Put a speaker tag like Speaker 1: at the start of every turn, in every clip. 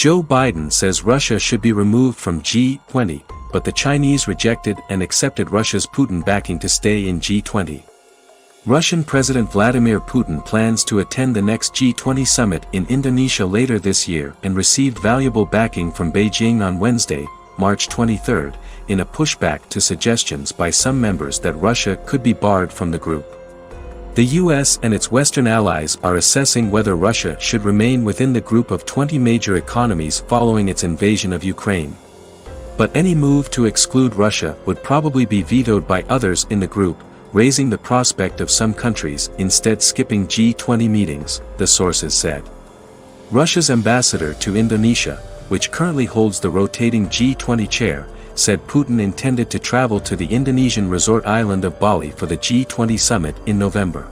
Speaker 1: Joe Biden says Russia should be removed from G20, but the Chinese rejected and accepted Russia's Putin backing to stay in G20. Russian President Vladimir Putin plans to attend the next G20 summit in Indonesia later this year and received valuable backing from Beijing on Wednesday, March 23, in a pushback to suggestions by some members that Russia could be barred from the group. The US and its Western allies are assessing whether Russia should remain within the group of 20 major economies following its invasion of Ukraine. But any move to exclude Russia would probably be vetoed by others in the group, raising the prospect of some countries instead skipping G20 meetings, the sources said. Russia's ambassador to Indonesia, which currently holds the rotating G20 chair, said Putin intended to travel to the Indonesian resort island of Bali for the G20 summit in November.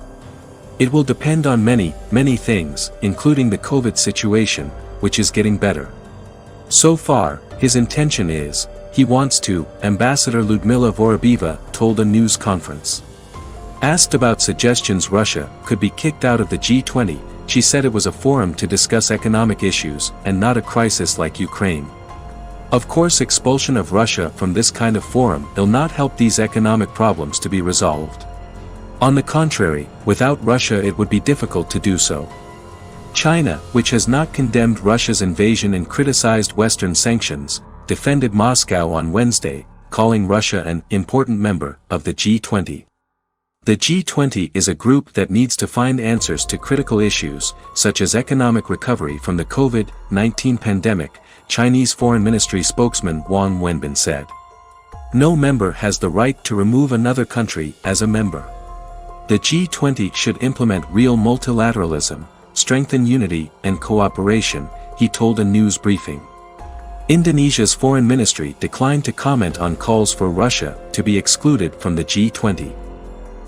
Speaker 1: It will depend on many things, including the COVID situation, which is getting better. So far, his intention is, he wants to, Ambassador Ludmila Vorobieva told a news conference. Asked about suggestions Russia could be kicked out of the G20, she said it was a forum to discuss economic issues and not a crisis like Ukraine. Of course, expulsion of Russia from this kind of forum will not help these economic problems to be resolved. On the contrary, without Russia it would be difficult to do so. China, which has not condemned Russia's invasion and criticized Western sanctions, defended Moscow on Wednesday, calling Russia an important member of the G20. The G20 is a group that needs to find answers to critical issues, such as economic recovery from the COVID-19 pandemic, Chinese Foreign Ministry spokesman Wang Wenbin said. No member has the right to remove another country as a member. The G20 should implement real multilateralism, strengthen unity and cooperation, he told a news briefing. Indonesia's foreign ministry declined to comment on calls for Russia to be excluded from the G20.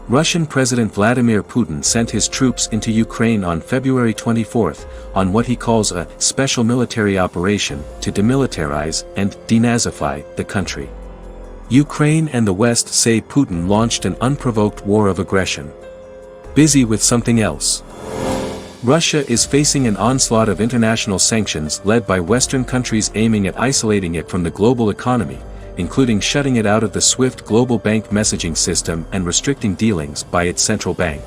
Speaker 1: Russian President Vladimir Putin sent his troops into Ukraine on February 24 on what he calls a special military operation to demilitarize and denazify the country. Ukraine and the West say Putin launched an unprovoked war of aggression. Busy with something else. Russia is facing an onslaught of international sanctions led by Western countries aiming at isolating it from the global economy, including shutting it out of the SWIFT global bank messaging system and restricting dealings by its central bank.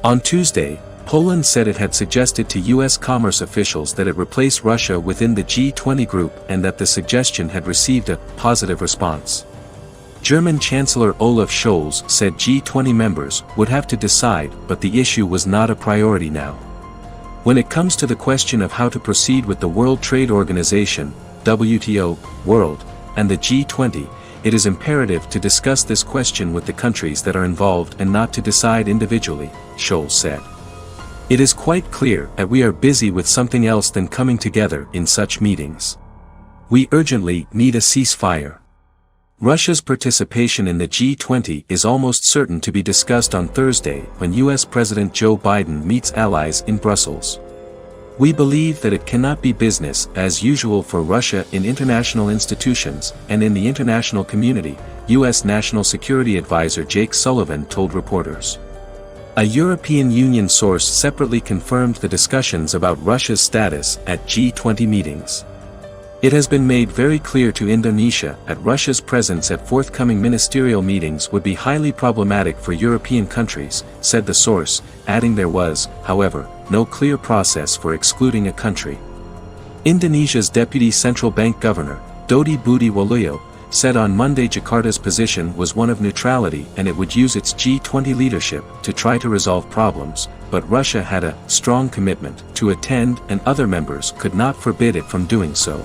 Speaker 1: On Tuesday, Poland said it had suggested to U.S. commerce officials that it replace Russia within the G20 group and that the suggestion had received a positive response. German Chancellor Olaf Scholz said G20 members would have to decide, but the issue was not a priority now. When it comes to the question of how to proceed with the World Trade Organization, WTO, World, and the G20, it is imperative to discuss this question with the countries that are involved and not to decide individually, Scholz said. It is quite clear that we are busy with something else than coming together in such meetings. We urgently need a ceasefire. Russia's participation in the G20 is almost certain to be discussed on Thursday when US President Joe Biden meets allies in Brussels. We believe that it cannot be business as usual for Russia in international institutions and in the international community, US National Security Advisor Jake Sullivan told reporters. A European Union source separately confirmed the discussions about Russia's status at G20 meetings. It has been made very clear to Indonesia that Russia's presence at forthcoming ministerial meetings would be highly problematic for European countries, said the source, adding there was, however, no clear process for excluding a country. Indonesia's Deputy Central Bank Governor, Dodi Budi Waluyo, said on Monday Jakarta's position was one of neutrality and it would use its G20 leadership to try to resolve problems, but Russia had a strong commitment to attend and other members could not forbid it from doing so.